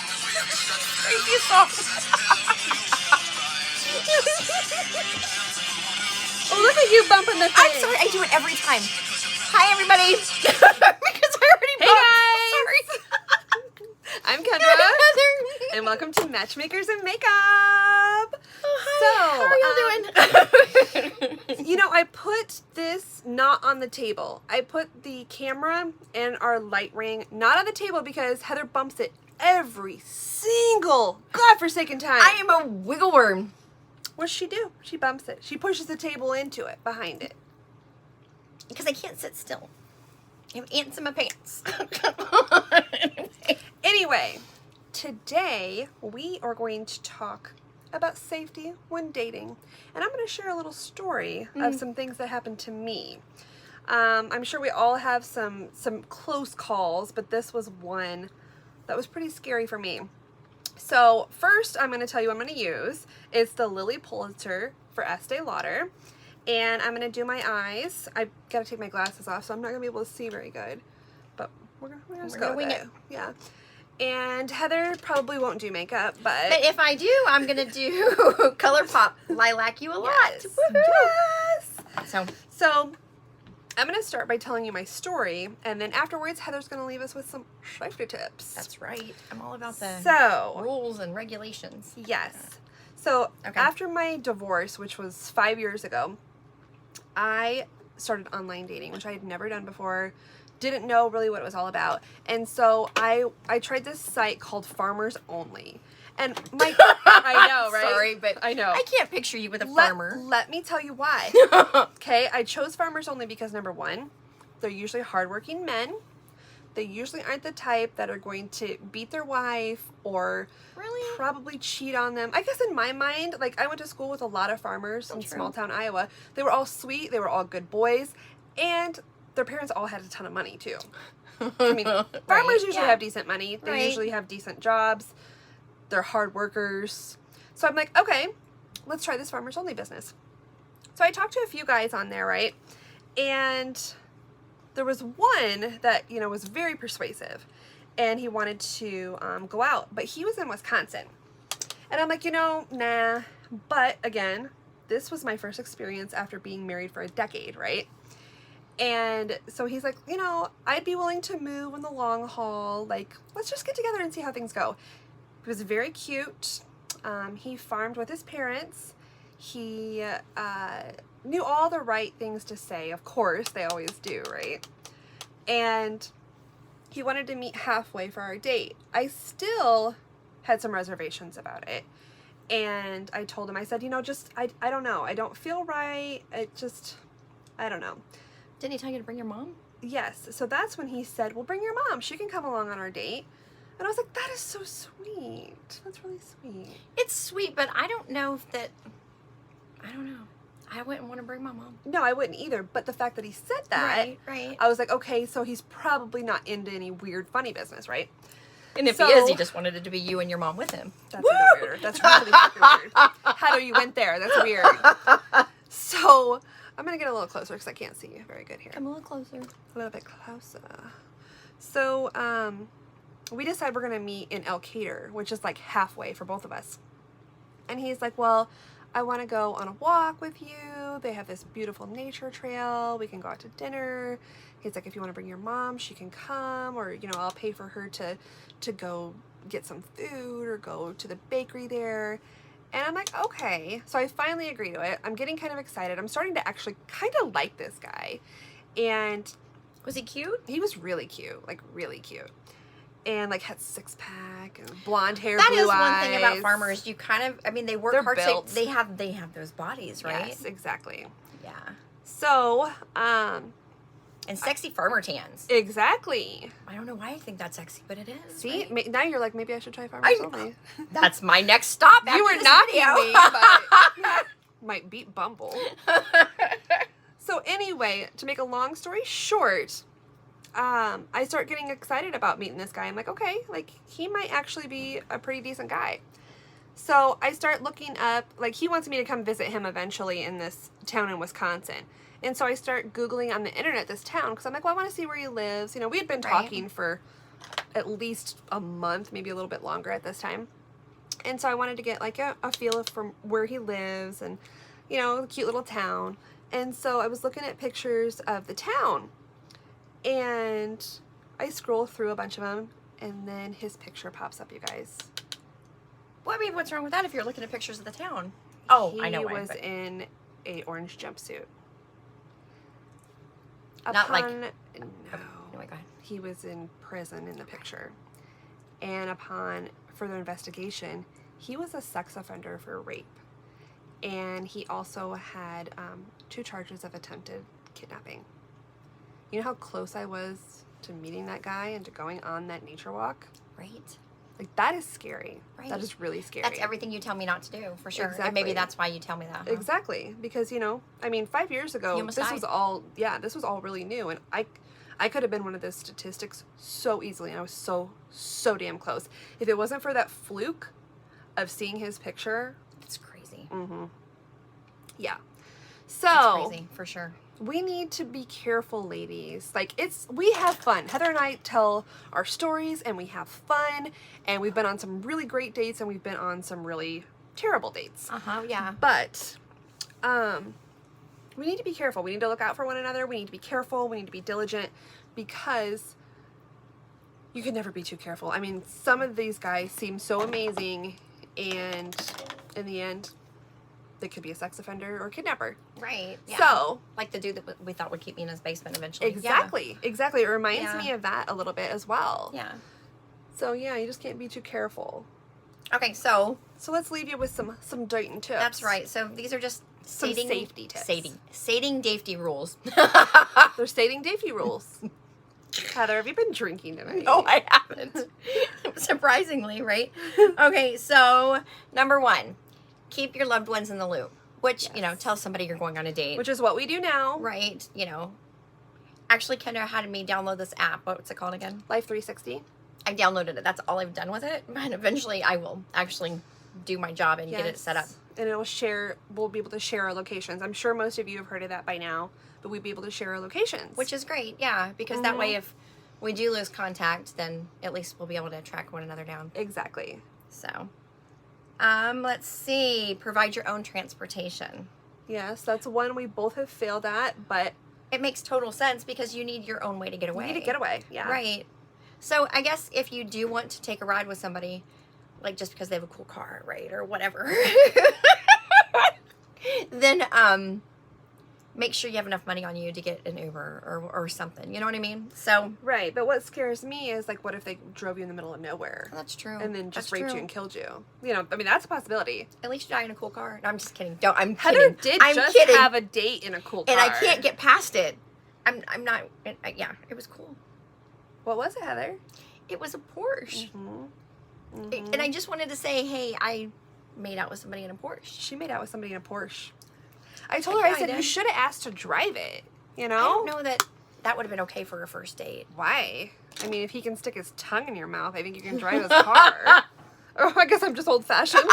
Crazy song. Oh, look at you bumping the thing. I'm sorry, I do it every time. Hi, everybody. Because I already Hey, bumped. guys. Sorry. I'm Kendra. Heather. And welcome to Matchmakers and Makeup. Oh, hi. How are y'all doing? You know, I put this not on the table. I put the camera and our light ring not on the table because Heather bumps it every single godforsaken time. I am a wiggle worm. What's she do? She bumps it. She pushes the table into it, behind it. Because I can't sit still. I have ants in my pants. Anyway, today we are going to talk about safety when dating. And I'm going to share a little story of some things that happened to me. I'm sure we all have some close calls, but this was one that was pretty scary for me. So first, I'm going to tell you what I'm going to use. It's the Lily Pulitzer for Estee Lauder. And I'm going to do my eyes. I've got to take my glasses off, so I'm not going to be able to see very good. But we're going to go wing with it. Yeah. And Heather probably won't do makeup, but if I do, I'm going to do ColourPop Lilac You a Lot. yes. So, So I'm going to start by telling you my story, and then afterwards, Heather's going to leave us with some safety tips. that's right. I'm all about the So, rules and regulations. yes. So Okay. after my divorce, which was 5 years ago, I started online dating, which I had never done before. Didn't know really what it was all about. And so I tried this site called Farmers Only. And my I know, right? Sorry, but I know. I can't picture you with a farmer. Let me tell you why. Okay, I chose Farmers Only because number one, they're usually hardworking men. They usually aren't the type that are going to beat their wife or Really? probably cheat on them. I guess in my mind, like I went to school with a lot of farmers in true. small town Iowa. They were all sweet. They were all good boys. And their parents all had a ton of money too. I mean, farmers usually have decent money. They usually have decent jobs. They're hard workers. So I'm like, okay, let's try this Farmers Only business. So I talked to a few guys on there, right? And there was one that, you know, was very persuasive. And he wanted to go out. But he was in Wisconsin. And I'm like, you know, nah. But again, this was my first experience after being married for a decade, right? And so he's like, you know, I'd be willing to move in the long haul. Like, let's just get together and see how things go. He was very cute. He farmed with his parents. He knew all the right things to say. Of course, they always do, right? And he wanted to meet halfway for our date. I still had some reservations about it. And I told him, I said, you know, just, I don't know. I don't feel right. I don't know. Didn't he tell you to bring your mom? Yes. So that's when he said, well, bring your mom. She can come along on our date. And I was like, that is so sweet. That's really sweet. It's sweet, but I don't know if that... I don't know. I wouldn't want to bring my mom. No, I wouldn't either. But the fact that he said that, Right. I was like, okay, so he's probably not into any weird, funny business, right? And if So- he is, he just wanted it to be you and your mom with him. That's even weirder. That's really fucking weird. Heather, you went there. That's weird. So I'm going to get a little closer because I can't see you very good here. Come a little closer. A little bit closer. So, we decided we're going to meet in Elkader, which is like halfway for both of us. And he's like, well, I want to go on a walk with you. They have this beautiful nature trail. We can go out to dinner. He's like, if you want to bring your mom, she can come, or, you know, I'll pay for her to go get some food or go to the bakery there. And I'm like, okay. So I finally agree to it. I'm getting kind of excited. I'm starting to actually kind of like this guy. And Was he cute? he was really cute, like really cute. And like had six pack and blonde hair, That blue is one eyes. thing about farmers. You kind of, I mean, they work They're hard. built. They have those bodies, right? Yes, exactly. Yeah. So, And sexy farmer tans. exactly. I don't know why I think that's sexy, but it is. See, right? now you're like, maybe I should try Farmers Only. That's my next stop. You after were this knocking video. me, but might beat Bumble. So anyway, to make a long story short, I start getting excited about meeting this guy. I'm like, okay, like he might actually be a pretty decent guy. So I start looking up, like he wants me to come visit him eventually in this town in Wisconsin. And so I start Googling on the internet this town because I'm like, well, I want to see where he lives. You know, we had been talking for at least a month, maybe a little bit longer at this time. And so I wanted to get like a feel from where he lives and, you know, the cute little town. And so I was looking at pictures of the town and I scroll through a bunch of them and then his picture pops up, you guys. Well, I mean, what's wrong with that if you're looking at pictures of the town? Oh, I know. He was in a orange jumpsuit. Not like... No. Oh my God. He was in prison in the picture. And upon further investigation, he was a sex offender for rape. And he also had 2 charges of attempted kidnapping. You know how close I was to meeting that guy and to going on that nature walk? Right. Like, that is scary. Right. That is really scary. That's everything you tell me not to do, for sure. Exactly. And maybe that's why you tell me that. Huh? Exactly. Because, you know, I mean, 5 years ago, this was all really new. And I could have been one of those statistics so easily. And I was so damn close. If it wasn't for that fluke of seeing his picture. It's crazy. Mm-hmm. Yeah. So. It's crazy, for sure. We need to be careful, ladies. Like, we have fun. Heather and I tell our stories and we have fun. And we've been on some really great dates and we've been on some really terrible dates. Yeah. But, we need to be careful. We need to look out for one another. We need to be careful. We need to be diligent because you can never be too careful. I mean, some of these guys seem so amazing and in the end, they could be a sex offender or kidnapper. Right. Yeah. So, like the dude that we thought would keep me in his basement eventually. Exactly. Yeah. Exactly. It reminds me of that a little bit as well. Yeah. So yeah, you just can't be too careful. Okay, so let's leave you with some dating tips. That's right. So these are just some safety tips. Sating safety rules. They're sating safety rules. Heather, have you been drinking tonight? No, I haven't. Surprisingly, right? Okay, so number 1. Keep your loved ones in the loop, which, you know, tell somebody you're going on a date. Which is what we do now. Right, you know. Actually, Kendra had me download this app. What's it called again? Life 360. I downloaded it. That's all I've done with it. And eventually I will actually do my job and get it set up. And we'll be able to share our locations. I'm sure most of you have heard of that by now, but we'd be able to share our locations. Which is great, yeah, because that way if we do lose contact, then at least we'll be able to track one another down. Exactly. So... let's see. Provide your own transportation. Yes, that's one we both have failed at, but... It makes total sense because you need your own way to get away. You need to get away, yeah. Right. So I guess if you do want to take a ride with somebody, like just because they have a cool car, right, or whatever, then make sure you have enough money on you to get an Uber or something. You know what I mean? So right. But what scares me is like, what if they drove you in the middle of nowhere? That's true. And then just raped you and killed you. You know, I mean, that's a possibility. At least you die in a cool car. No, I'm just kidding. I'm Heather kidding. did just have a date in a cool car. And I can't get past it. I'm not. Yeah, it was cool. What was it, Heather? It was a Porsche. And I just wanted to say, hey, I made out with somebody in a Porsche. She made out with somebody in a Porsche. I told her, I said, you should have asked to drive it, you know? I don't know that would have been okay for a first date. Why? I mean, if he can stick his tongue in your mouth, I think you can drive his car. Oh, I guess I'm just old-fashioned.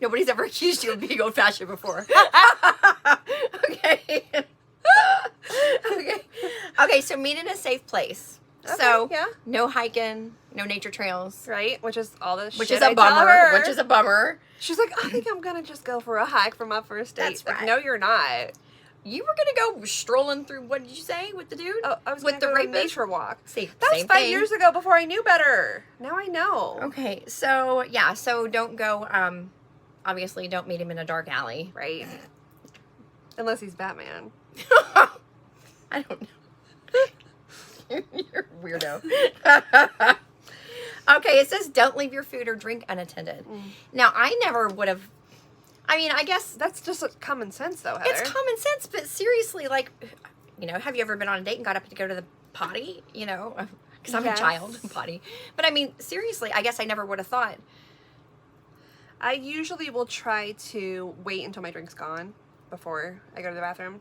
Nobody's ever accused you of being old-fashioned before. Okay. Okay, so meet in a safe place. Okay, so, no hiking, no nature trails. Right, which is all the Which shit is a bummer. Which is a bummer. She's like, I think I'm going to just go for a hike for my first date. That's right. Like, no, you're not. You were going to go strolling through, what did you say, with the dude? Oh, I was going to go on a nature walk. See, that was 5 years ago before I knew better. Now I know. Okay, so, yeah, so don't go, obviously don't meet him in a dark alley. Right. Unless he's Batman. I don't know. You're a weirdo. Okay, it says don't leave your food or drink unattended. Now, I never would have... I mean, I guess... That's just common sense, though, Heather. It's common sense, but seriously, like, you know, have you ever been on a date and got up to go to the potty? You know, because I'm a child, potty. But, I mean, seriously, I guess I never would have thought. I usually will try to wait until my drink's gone before I go to the bathroom.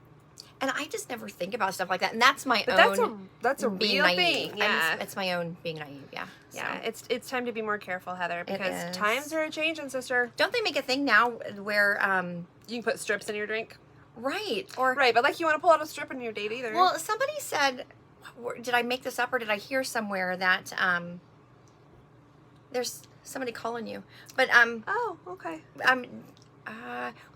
And I just never think about stuff like that. And that's my But own. that's a being real naive. thing. Yeah. It's my own being naive. Yeah. Yeah, So. it's time to be more careful, Heather, because is. times are a changing, sister. Don't they make a thing now where You can put strips in your drink. right or Right, but like you want to pull out a strip in your date either. well, somebody said, did I make this up or did I hear somewhere that there's somebody calling you, but oh, okay.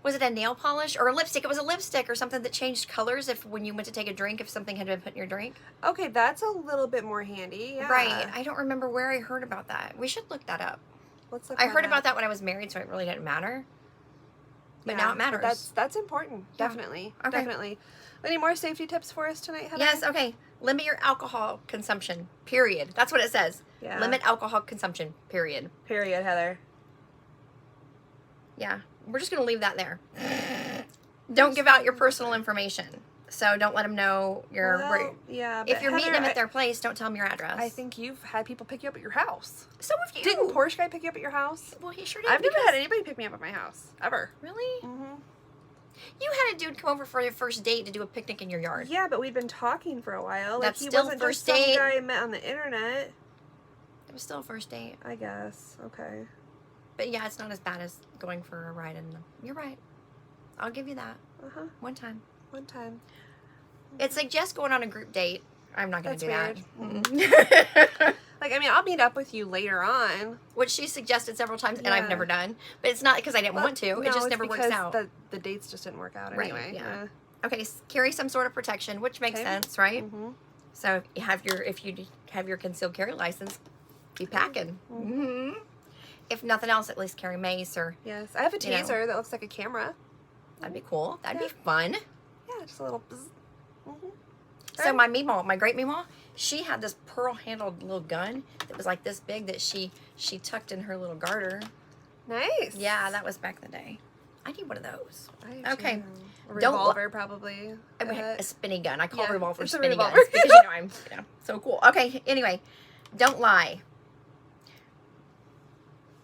was it a nail polish or a lipstick? It was a lipstick or something that changed colors if when you went to take a drink, if something had been put in your drink. Okay, that's a little bit more handy. Yeah. Right. I don't remember where I heard about that. We should look that up. Let's look I that heard up. about that when I was married, so it really didn't matter. But now it matters. That's important. Yeah. Definitely. Okay. Definitely. Any more safety tips for us tonight, Heather? Yes, okay. Limit your alcohol consumption, period. That's what it says. Yeah. Limit alcohol consumption, period. Period, Heather. Yeah. We're just going to leave that there. Don't give out your personal information. So don't let them know your... Well, yeah, if but you're meeting Heather, them at their place, don't tell them your address. I think you've had people pick you up at your house. So have you. Didn't Porsche guy pick you up at your house? Well, he sure did. I've never because- had anybody pick me up at my house. Ever. Really? Mm-hmm. You had a dude come over for your first date to do a picnic in your yard. Yeah, but we'd been talking for a while. That's like, he still wasn't first just date. some guy I met on the internet. It was still a first date. I guess. Okay. But yeah, it's not as bad as going for a ride in the... You're right. I'll give you that. Uh-huh. One time. One time. It suggests going on a group date. I'm not going to do That's that. Like, I mean, I'll meet up with you later on. Which she suggested several times, and I've Yeah. never done. But it's not because I didn't Well, want to. no, It just it's never works because out. The dates just didn't work out Right, anyway. yeah. Okay, carry some sort of protection, which makes Okay. sense, right? Mm-hmm. So if you have your concealed carry license, be packing. Mm-hmm. If nothing else, at least carry mace or Yes. I have a You know. taser that looks like a camera. that'd be cool. That'd Yeah. be fun. Yeah, just a little bzz. Mm-hmm. So my Meemaw, my great Meemaw, she had this pearl-handled little gun that was like this big that she tucked in her little garter. Nice. Yeah, that was back in the day. I need one of those. Okay. A Don't revolver, probably. A spinny gun. I call Yeah, revolvers it's a spinny revolver. guns because I'm so cool. Okay, anyway, don't lie.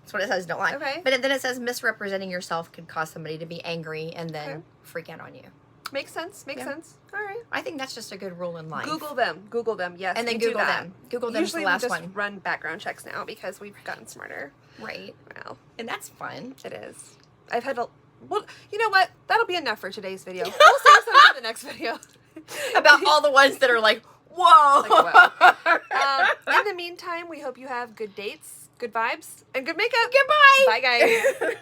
That's what it says, don't lie. Okay. But then it says misrepresenting yourself could cause somebody to be angry and then Okay. freak out on you. Makes sense. Makes Yeah. sense. All right. I think that's just a good rule in life. Google them. Google them. Yes. and then we do Google that. them. Google them's Usually the last we just one. run background checks now because we've gotten smarter. Right. Well, And that's fun. it is. I've had a... Well, you know what? That'll be enough for today's video. We'll save some for the next video. About all the ones that are like, whoa. Like, in the meantime, we hope you have good dates, good vibes, and good makeup. Goodbye. Bye, guys.